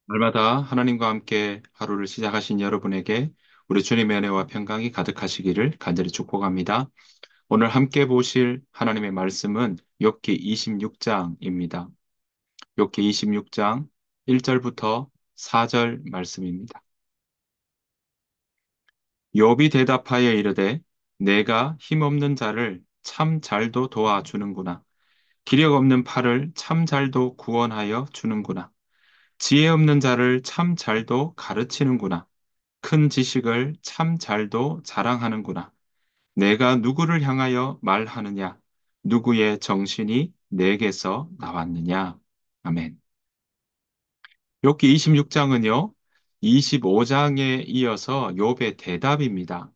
날마다 하나님과 함께 하루를 시작하신 여러분에게 우리 주님의 은혜와 평강이 가득하시기를 간절히 축복합니다. 오늘 함께 보실 하나님의 말씀은 욥기 26장입니다. 욥기 26장 1절부터 4절 말씀입니다. 욥이 대답하여 이르되 내가 힘없는 자를 참 잘도 도와주는구나. 기력 없는 팔을 참 잘도 구원하여 주는구나. 지혜 없는 자를 참 잘도 가르치는구나. 큰 지식을 참 잘도 자랑하는구나. 내가 누구를 향하여 말하느냐? 누구의 정신이 내게서 나왔느냐? 아멘. 욥기 26장은요, 25장에 이어서 욥의 대답입니다.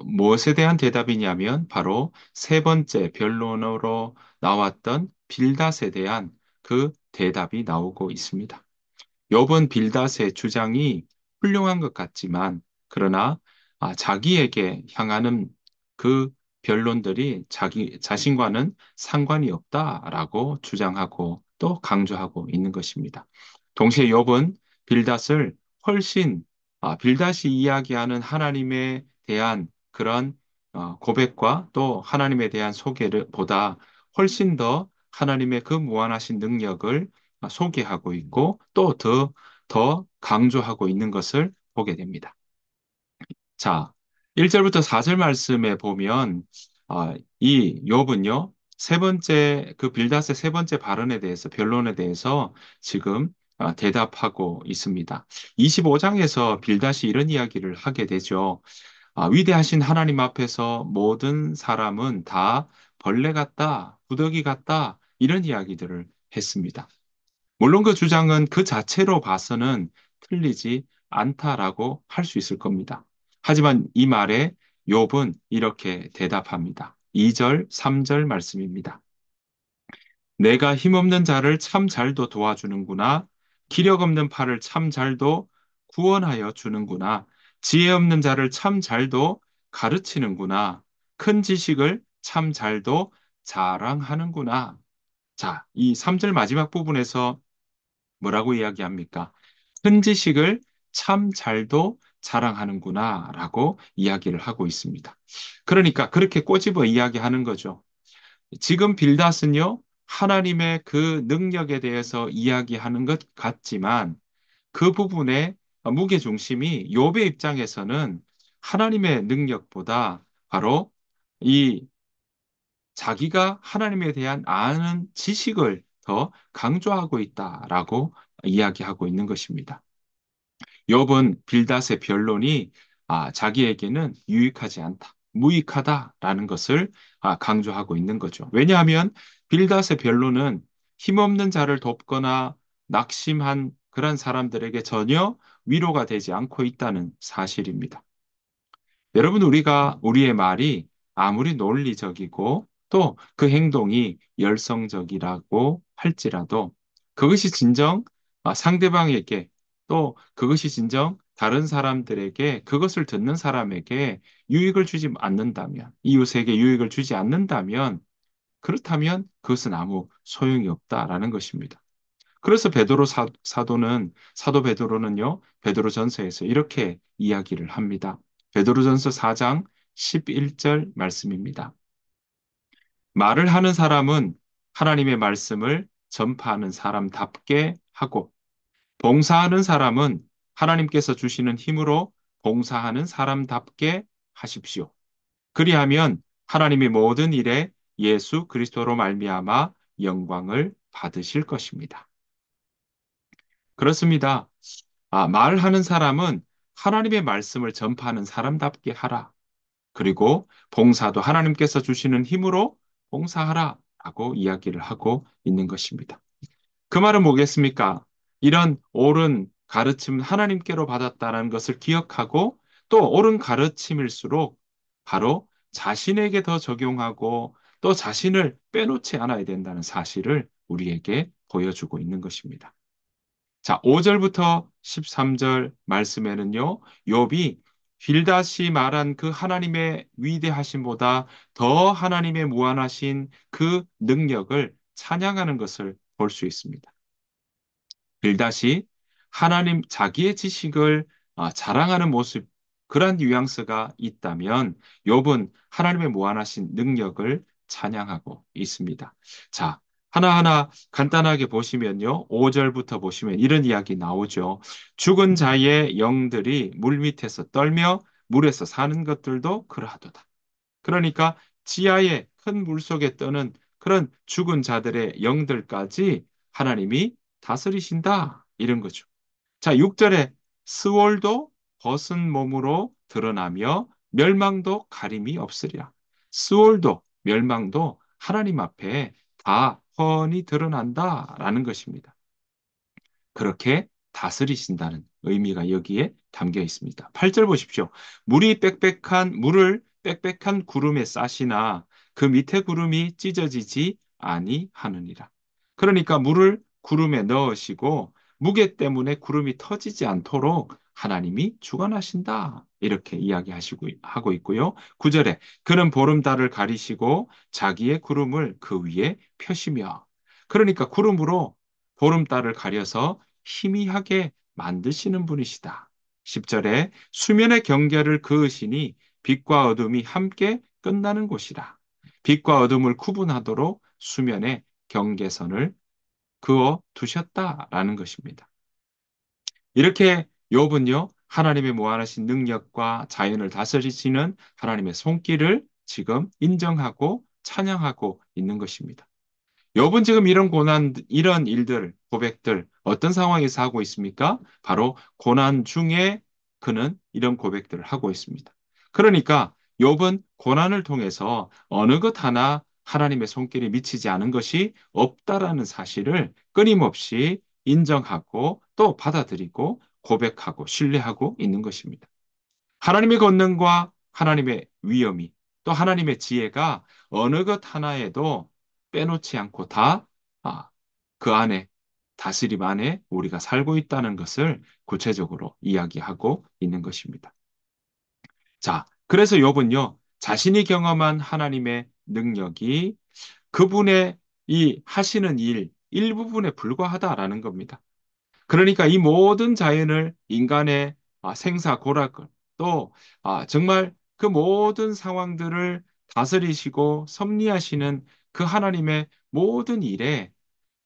무엇에 대한 대답이냐면 바로 세 번째 변론으로 나왔던 빌닷에 대한 그 대답이 나오고 있습니다. 욥은 빌닷의 주장이 훌륭한 것 같지만, 그러나 자기에게 향하는 그 변론들이 자신과는 상관이 없다라고 주장하고 또 강조하고 있는 것입니다. 동시에 욥은 빌닷을 훨씬, 빌닷이 이야기하는 하나님에 대한 그런 고백과 또 하나님에 대한 소개를 보다 훨씬 더 하나님의 그 무한하신 능력을 소개하고 있고 또 더 강조하고 있는 것을 보게 됩니다. 자, 1절부터 4절 말씀에 보면 이 욥은요. 세 번째 그 빌닷의 세 번째 발언에 대해서 변론에 대해서 지금 대답하고 있습니다. 25장에서 빌닷이 이런 이야기를 하게 되죠. 위대하신 하나님 앞에서 모든 사람은 다 벌레 같다, 구더기 같다, 이런 이야기들을 했습니다. 물론 그 주장은 그 자체로 봐서는 틀리지 않다라고 할 수 있을 겁니다. 하지만 이 말에 욥은 이렇게 대답합니다. 2절, 3절 말씀입니다. 내가 힘없는 자를 참 잘도 도와주는구나. 기력 없는 팔을 참 잘도 구원하여 주는구나. 지혜 없는 자를 참 잘도 가르치는구나. 큰 지식을 참 잘도 자랑하는구나. 자, 이 3절 마지막 부분에서 뭐라고 이야기합니까? 큰 지식을 참 잘도 자랑하는구나 라고 이야기를 하고 있습니다. 그러니까 그렇게 꼬집어 이야기하는 거죠. 지금 빌닷은요, 하나님의 그 능력에 대해서 이야기하는 것 같지만 그 부분의 무게 중심이 욥의 입장에서는 하나님의 능력보다 바로 이 자기가 하나님에 대한 아는 지식을 더 강조하고 있다라고 이야기하고 있는 것입니다. 욥은 빌닷의 변론이 자기에게는 유익하지 않다, 무익하다라는 것을 강조하고 있는 거죠. 왜냐하면 빌닷의 변론은 힘없는 자를 돕거나 낙심한 그런 사람들에게 전혀 위로가 되지 않고 있다는 사실입니다. 여러분, 우리의 말이 아무리 논리적이고 또 그 행동이 열성적이라고 할지라도 그것이 진정 상대방에게 또 그것이 진정 다른 사람들에게 그것을 듣는 사람에게 유익을 주지 않는다면 이웃에게 유익을 주지 않는다면 그렇다면 그것은 아무 소용이 없다라는 것입니다. 그래서 사도 베드로는요, 베드로전서에서 이렇게 이야기를 합니다. 베드로전서 4장 11절 말씀입니다. 말을 하는 사람은 하나님의 말씀을 전파하는 사람답게 하고, 봉사하는 사람은 하나님께서 주시는 힘으로 봉사하는 사람답게 하십시오. 그리하면 하나님이 모든 일에 예수 그리스도로 말미암아 영광을 받으실 것입니다. 그렇습니다. 말하는 사람은 하나님의 말씀을 전파하는 사람답게 하라. 그리고 봉사도 하나님께서 주시는 힘으로 봉사하라. 라고 이야기를 하고 있는 것입니다. 그 말은 뭐겠습니까? 이런 옳은 가르침 하나님께로 받았다는 것을 기억하고 또 옳은 가르침일수록 바로 자신에게 더 적용하고 또 자신을 빼놓지 않아야 된다는 사실을 우리에게 보여주고 있는 것입니다. 자, 5절부터 13절 말씀에는요, 욥이 빌닷이 말한 그 하나님의 위대하심보다 더 하나님의 무한하신 그 능력을 찬양하는 것을 볼 수 있습니다. 빌닷이 하나님 자기의 지식을 자랑하는 모습, 그러한 뉘앙스가 있다면 욥은 하나님의 무한하신 능력을 찬양하고 있습니다. 자, 하나하나 간단하게 보시면요. 5절부터 보시면 이런 이야기 나오죠. 죽은 자의 영들이 물 밑에서 떨며 물에서 사는 것들도 그러하도다. 그러니까 지하의 큰 물속에 떠는 그런 죽은 자들의 영들까지 하나님이 다스리신다. 이런 거죠. 자, 6절에 스월도 벗은 몸으로 드러나며 멸망도 가림이 없으리라. 스월도 멸망도 하나님 앞에 다 훤히 드러난다라는 것입니다. 그렇게 다스리신다는 의미가 여기에 담겨 있습니다. 8절 보십시오. 물을 빽빽한 구름에 싸시나 그 밑에 구름이 찢어지지 아니하느니라. 그러니까 물을 구름에 넣으시고 무게 때문에 구름이 터지지 않도록 하나님이 주관하신다. 이렇게 이야기하시고 하고 있고요. 9절에 그는 보름달을 가리시고 자기의 구름을 그 위에 펴시며 그러니까 구름으로 보름달을 가려서 희미하게 만드시는 분이시다. 10절에 수면의 경계를 그으시니 빛과 어둠이 함께 끝나는 곳이라. 빛과 어둠을 구분하도록 수면의 경계선을 그어 두셨다라는 것입니다. 이렇게 욥은요, 하나님의 무한하신 능력과 자연을 다스리시는 하나님의 손길을 지금 인정하고 찬양하고 있는 것입니다. 욥은 지금 이런 고난, 이런 일들, 고백들, 어떤 상황에서 하고 있습니까? 바로 고난 중에 그는 이런 고백들을 하고 있습니다. 그러니까 욥은 고난을 통해서 어느 것 하나 하나님의 손길이 미치지 않은 것이 없다라는 사실을 끊임없이 인정하고 또 받아들이고 고백하고 신뢰하고 있는 것입니다. 하나님의 권능과 하나님의 위엄이 또 하나님의 지혜가 어느 것 하나에도 빼놓지 않고 다 그 안에 다스림 안에 우리가 살고 있다는 것을 구체적으로 이야기하고 있는 것입니다. 자, 그래서 욥은요, 자신이 경험한 하나님의 능력이 그분의 이 하시는 일 일부분에 불과하다라는 겁니다. 그러니까 이 모든 자연을 인간의 생사고락을 또 정말 그 모든 상황들을 다스리시고 섭리하시는 그 하나님의 모든 일에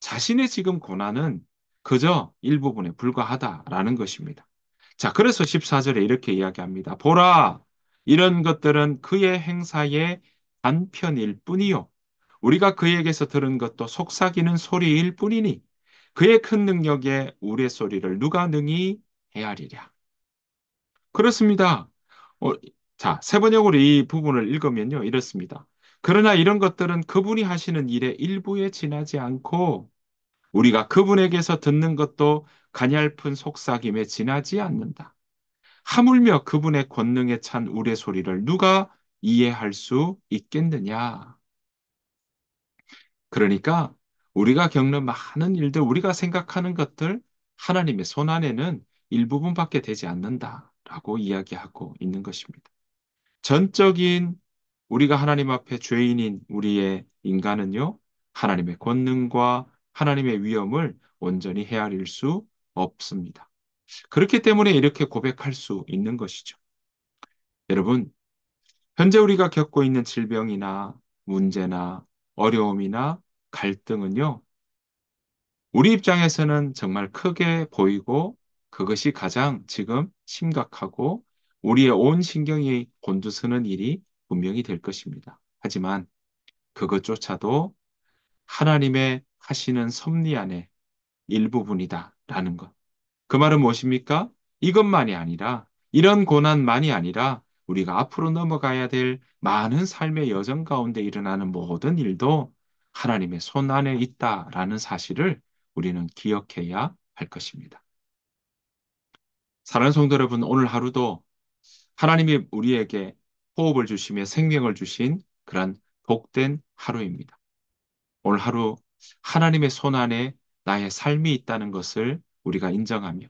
자신의 지금 고난은 그저 일부분에 불과하다라는 것입니다. 자, 그래서 14절에 이렇게 이야기합니다. 보라, 이런 것들은 그의 행사의 단편일 뿐이요. 우리가 그에게서 들은 것도 속삭이는 소리일 뿐이니 그의 큰 능력에 우레소리를 누가 능히 헤아리랴. 그렇습니다. 어, 자, 세번역으로 이 부분을 읽으면요, 이렇습니다. 그러나 이런 것들은 그분이 하시는 일의 일부에 지나지 않고 우리가 그분에게서 듣는 것도 가냘픈 속삭임에 지나지 않는다. 하물며 그분의 권능에 찬 우레소리를 누가 이해할 수 있겠느냐. 그러니까 우리가 겪는 많은 일들, 우리가 생각하는 것들, 하나님의 손안에는 일부분밖에 되지 않는다라고 이야기하고 있는 것입니다. 전적인 우리가 하나님 앞에 죄인인 우리의 인간은요, 하나님의 권능과 하나님의 위엄을 온전히 헤아릴 수 없습니다. 그렇기 때문에 이렇게 고백할 수 있는 것이죠. 여러분, 현재 우리가 겪고 있는 질병이나 문제나 어려움이나 갈등은요, 우리 입장에서는 정말 크게 보이고 그것이 가장 지금 심각하고 우리의 온 신경이 곤두서는 일이 분명히 될 것입니다. 하지만 그것조차도 하나님의 하시는 섭리 안에 일부분이다라는 것. 그 말은 무엇입니까? 이것만이 아니라 이런 고난만이 아니라 우리가 앞으로 넘어가야 될 많은 삶의 여정 가운데 일어나는 모든 일도 하나님의 손 안에 있다라는 사실을 우리는 기억해야 할 것입니다. 사랑하는 성도 여러분, 오늘 하루도 하나님이 우리에게 호흡을 주시며 생명을 주신 그런 복된 하루입니다. 오늘 하루 하나님의 손 안에 나의 삶이 있다는 것을 우리가 인정하며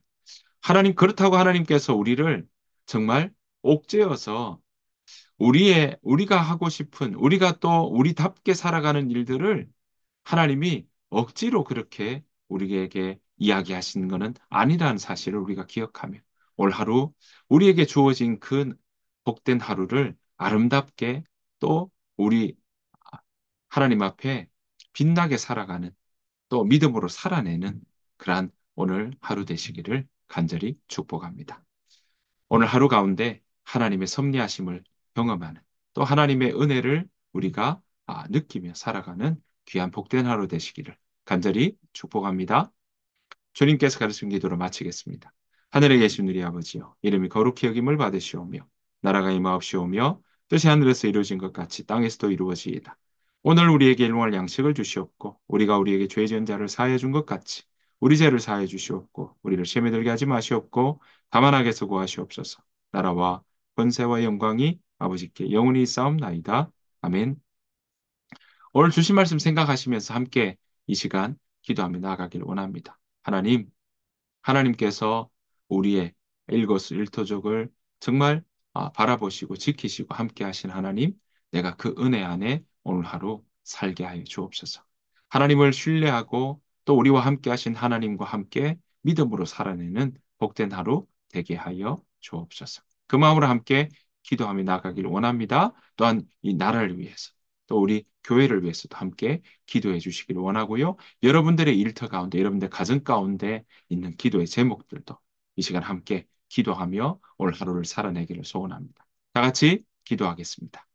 그렇다고 하나님께서 우리를 정말 옥죄어서 우리가 하고 싶은, 우리가 또 우리답게 살아가는 일들을 하나님이 억지로 그렇게 우리에게 이야기하신 것은 아니라는 사실을 우리가 기억하며 올 하루 우리에게 주어진 그 복된 하루를 아름답게 또 우리 하나님 앞에 빛나게 살아가는 또 믿음으로 살아내는 그러한 오늘 하루 되시기를 간절히 축복합니다. 오늘 하루 가운데 하나님의 섭리하심을 경험하는 또 하나님의 은혜를 우리가 느끼며 살아가는 귀한 복된 하루 되시기를 간절히 축복합니다. 주님께서 가르친 기도로 마치겠습니다. 하늘에 계신 우리 아버지여, 이름이 거룩히 여김을 받으시오며, 나라가 임하옵시오며, 뜻이 하늘에서 이루어진 것 같이 땅에서도 이루어지이다. 오늘 우리에게 일용할 양식을 주시옵고, 우리가 우리에게 죄 지은 자를 사하여 준 것 같이, 우리 죄를 사하여 주시옵고, 우리를 시험에 들게 하지 마시옵고, 다만 악에서 구하시옵소서. 나라와 권세와 영광이 아버지께 영원히 싸움나이다. 아멘. 오늘 주신 말씀 생각하시면서 함께 이 시간 기도하며 나아가길 원합니다. 하나님께서 우리의 일거수일투족을 정말 바라보시고 지키시고 함께 하신 하나님, 내가 그 은혜 안에 오늘 하루 살게 하여 주옵소서. 하나님을 신뢰하고 또 우리와 함께 하신 하나님과 함께 믿음으로 살아내는 복된 하루 되게 하여 주옵소서. 그 마음으로 함께 기도하며 나가기를 원합니다. 또한 이 나라를 위해서 또 우리 교회를 위해서도 함께 기도해 주시기를 원하고요. 여러분들의 일터 가운데, 여러분들 가정 가운데 있는 기도의 제목들도 이 시간 함께 기도하며 올 하루를 살아내기를 소원합니다. 다 같이 기도하겠습니다.